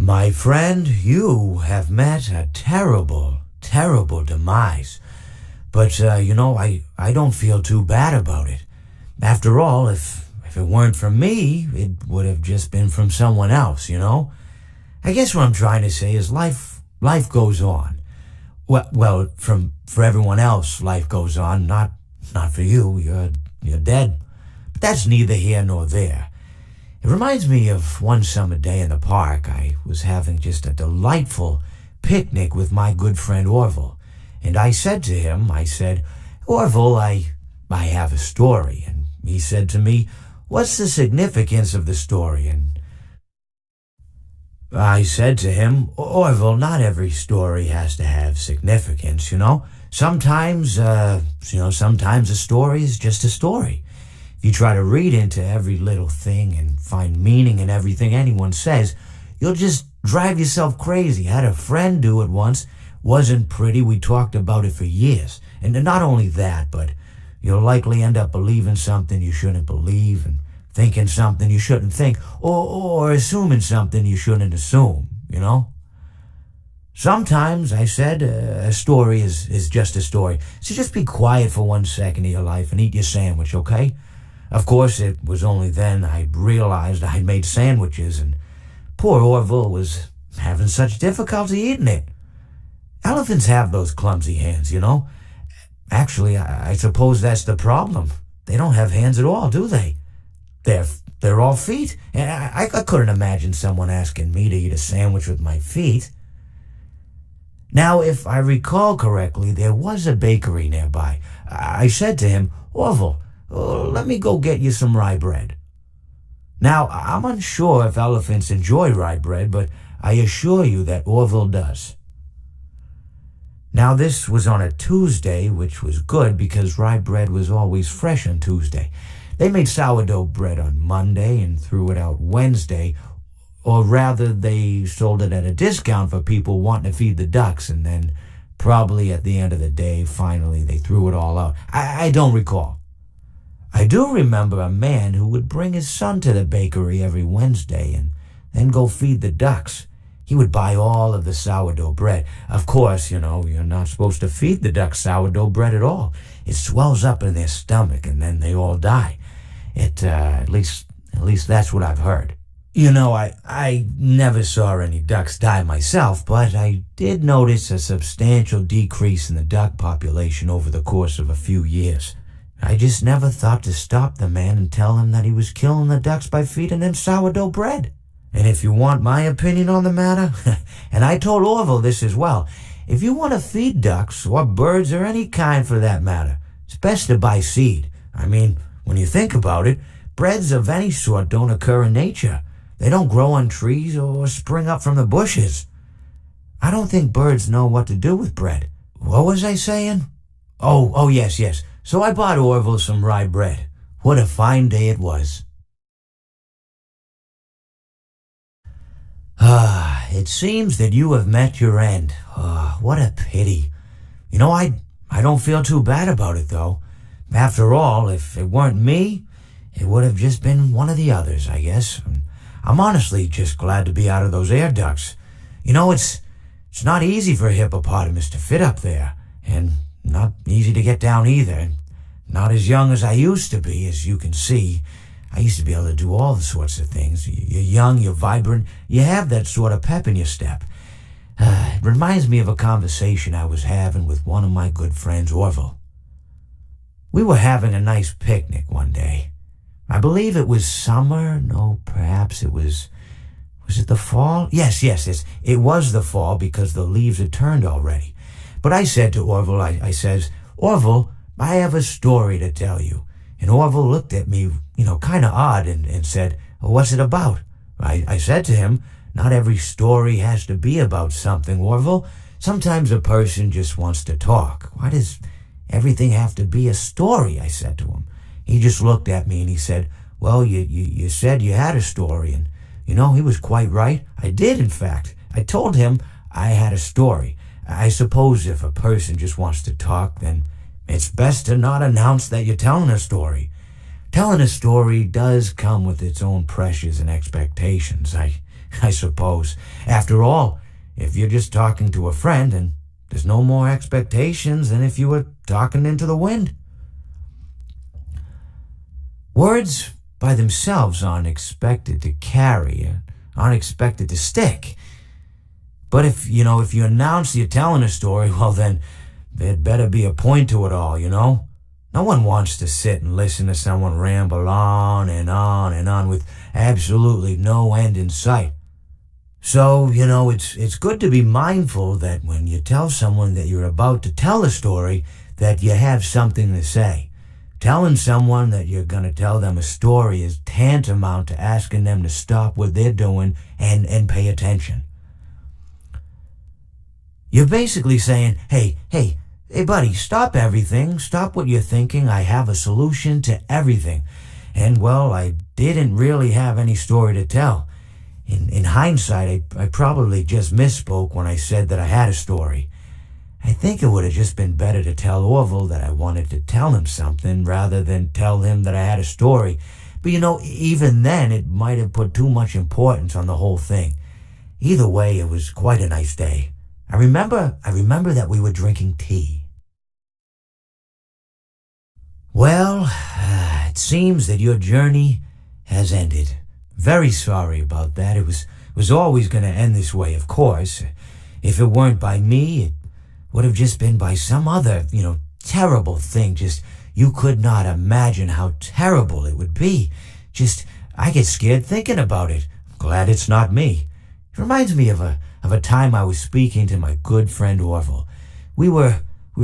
My friend, you have met a terrible, terrible demise. But, I don't feel too bad about it. After all, if it weren't from me, it would have just been from someone else, you know? I guess what I'm trying to say is life goes on. Well, for everyone else, life goes on, not for you. You're dead. But that's neither here nor there. It reminds me of one summer day in the park. I was having just a delightful picnic with my good friend Orville. And I said to him, Orville, I have a story. And he said to me, what's the significance of the story? And I said to him, Orville, not every story has to have significance, you know? Sometimes a story is just a story. If you try to read into every little thing and find meaning in everything anyone says, you'll just drive yourself crazy. I had a friend do it once. Wasn't pretty. We talked about it for years. And not only that, but you'll likely end up believing something you shouldn't believe and thinking something you shouldn't think or assuming something you shouldn't assume, you know? Sometimes, I said, a story is just a story. So just be quiet for 1 second of your life and eat your sandwich, okay? Of course, it was only then I realized I'd made sandwiches and poor Orville was having such difficulty eating it. Elephants have those clumsy hands, you know? Actually, I suppose that's the problem. They don't have hands at all, do they? They're all feet. And I couldn't imagine someone asking me to eat a sandwich with my feet. Now, if I recall correctly, there was a bakery nearby. I said to him, Orville, let me go get you some rye bread. Now, I'm unsure if elephants enjoy rye bread, but I assure you that Orville does. Now, this was on a Tuesday, which was good because rye bread was always fresh on Tuesday. They made sourdough bread on Monday and threw it out Wednesday, or rather they sold it at a discount for people wanting to feed the ducks, and then probably at the end of the day, finally they threw it all out. I don't recall. I do remember a man who would bring his son to the bakery every Wednesday and then go feed the ducks. He would buy all of the sourdough bread. Of course, you're not supposed to feed the ducks sourdough bread at all. It swells up in their stomach and then they all die. At least that's what I've heard. I never saw any ducks die myself, but I did notice a substantial decrease in the duck population over the course of a few years. I just never thought to stop the man and tell him that he was killing the ducks by feeding them sourdough bread. And if you want my opinion on the matter, and I told Orville this as well, if you want to feed ducks, or birds, or any kind for that matter, it's best to buy seed. I mean, when you think about it, breads of any sort don't occur in nature. They don't grow on trees or spring up from the bushes. I don't think birds know what to do with bread. What was I saying? Oh, yes. So I bought Orville some rye bread. What a fine day it was. It seems that you have met your end. What a pity. I don't feel too bad about it, though. After all, if it weren't me, it would have just been one of the others, I guess. I'm honestly just glad to be out of those air ducts. It's not easy for a hippopotamus to fit up there, and not easy to get down either. Not as young as I used to be, as you can see. I used to be able to do all sorts of things. You're young, you're vibrant, you have that sort of pep in your step. It reminds me of a conversation I was having with one of my good friends, Orville. We were having a nice picnic one day. I believe it was summer. No, perhaps it was it the fall? Yes, it was the fall because the leaves had turned already. But I said to Orville, I says, Orville, I have a story to tell you. And Orville looked at me, kind of odd and said, what's it about? I said to him, not every story has to be about something, Orville. Sometimes a person just wants to talk. Why does everything have to be a story? I said to him. He just looked at me and he said, well, you said you had a story. And, he was quite right. I did, in fact. I told him I had a story. I suppose if a person just wants to talk, then it's best to not announce that you're telling a story. Telling a story does come with its own pressures and expectations. I I suppose. After all, if you're just talking to a friend, and there's no more expectations than if you were talking into the wind. Words by themselves aren't expected to carry, aren't expected to stick. But if you announce you're telling a story, well then, there'd better be a point to it all, No one wants to sit and listen to someone ramble on and on and on with absolutely no end in sight. So, it's good to be mindful that when you tell someone that you're about to tell a story, that you have something to say. Telling someone that you're going to tell them a story is tantamount to asking them to stop what they're doing and pay attention. You're basically saying, hey buddy, stop everything, stop what you're thinking, I have a solution to everything. And well, I didn't really have any story to tell. In hindsight, I probably just misspoke when I said that I had a story. I think it would have just been better to tell Orville that I wanted to tell him something rather than tell him that I had a story. But even then, it might have put too much importance on the whole thing. Either way, it was quite a nice day. I remember that we were drinking tea. Well, it seems that your journey has ended. Very sorry about that. It was always going to end this way, of course. If it weren't by me, it would have just been by some other, terrible thing. Just, you could not imagine how terrible it would be. Just, I get scared thinking about it. I'm glad it's not me. It reminds me of a time I was speaking to my good friend Orville. We were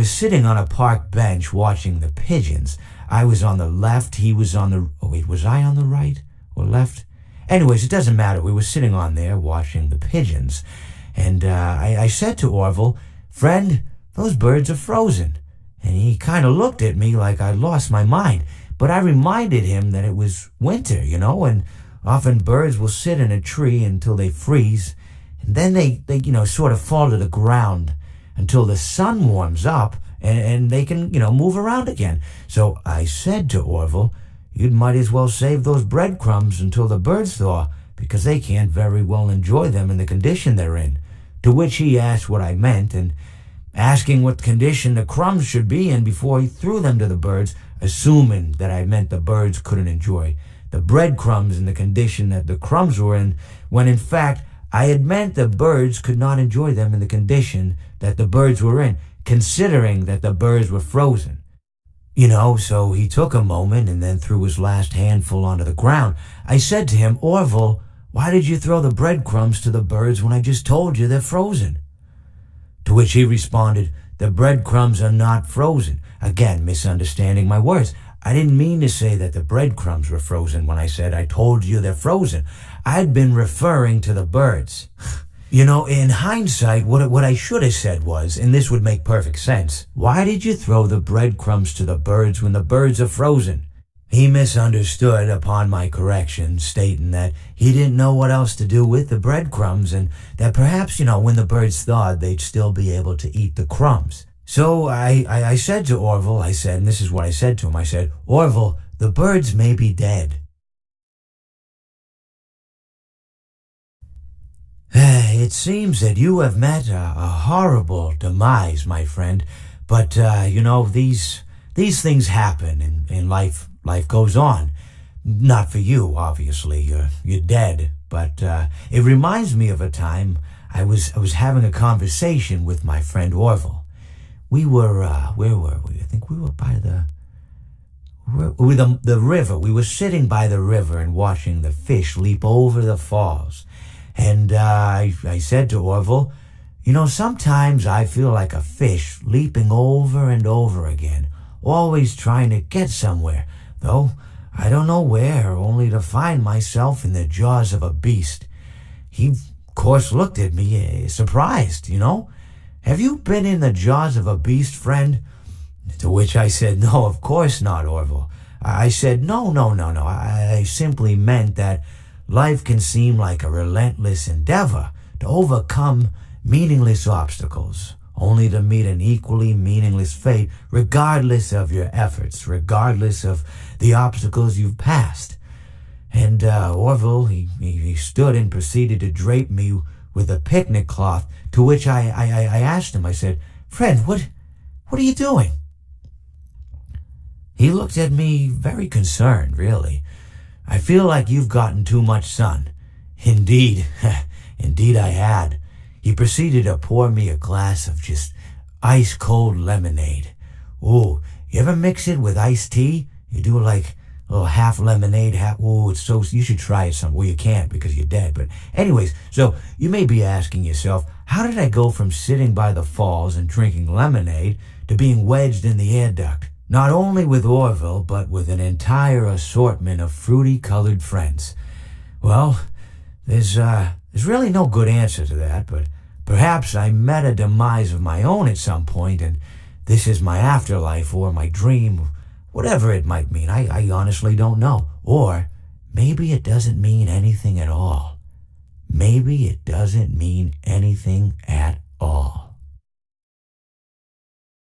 sitting on a park bench watching the pigeons. I was on the left, he was on the... Oh wait, was I on the right or left? Anyways, it doesn't matter. We were sitting on there watching the pigeons. And I said to Orville, "Friend, those birds are frozen." And he kind of looked at me like I'd lost my mind. But I reminded him that it was winter, and often birds will sit in a tree until they freeze. And then they sort of fall to the ground until the sun warms up and they can, move around again. So I said to Orville, "You might as well save those breadcrumbs until the birds thaw, because they can't very well enjoy them in the condition they're in." To which he asked what I meant, and asking what condition the crumbs should be in before he threw them to the birds, assuming that I meant the birds couldn't enjoy the breadcrumbs in the condition that the crumbs were in, when in fact I had meant the birds could not enjoy them in the condition that the birds were in, considering that the birds were frozen. So he took a moment and then threw his last handful onto the ground. I said to him, "Orville, why did you throw the breadcrumbs to the birds when I just told you they're frozen?" To which he responded, "The breadcrumbs are not frozen." Again, misunderstanding my words. I didn't mean to say that the breadcrumbs were frozen when I said I told you they're frozen. I'd been referring to the birds. In hindsight, what I should have said was, and this would make perfect sense, "Why did you throw the breadcrumbs to the birds when the birds are frozen?" He misunderstood upon my correction, stating that he didn't know what else to do with the breadcrumbs, and that perhaps, when the birds thawed, they'd still be able to eat the crumbs. So I said to Orville, and this is what I said to him, I said, "Orville, the birds may be dead." It seems that you have met a horrible demise, my friend, but, these things happen, and life goes on. Not for you, obviously, you're dead, but it reminds me of a time I was having a conversation with my friend Orville. We were, where were we? I think we were by the river. We were sitting by the river and watching the fish leap over the falls. And I said to Orville, sometimes I feel like a fish leaping over and over again, always trying to get somewhere, though I don't know where, only to find myself in the jaws of a beast. He, of course, looked at me, surprised, "Have you been in the jaws of a beast, friend?" To which I said, "No, of course not, Orville." I said, No. I simply meant that life can seem like a relentless endeavor to overcome meaningless obstacles, only to meet an equally meaningless fate, regardless of your efforts, regardless of the obstacles you've passed. And Orville, he stood and proceeded to drape me with a picnic cloth, to which I asked him, I said, "Friend, what are you doing?" He looked at me very concerned, really. "I feel like you've gotten too much sun." Indeed, indeed I had. He proceeded to pour me a glass of just ice-cold lemonade. Ooh, you ever mix it with iced tea? You do like a little half lemonade, half... Ooh, it's so... You should try it some... Well, you can't because you're dead. But anyways, so you may be asking yourself, how did I go from sitting by the falls and drinking lemonade to being wedged in the air duct? Not only with Orville, but with an entire assortment of fruity-colored friends. Well, there's really no good answer to that, but perhaps I met a demise of my own at some point, and this is my afterlife or my dream, whatever it might mean. I honestly don't know. Or maybe it doesn't mean anything at all. Maybe it doesn't mean anything at all.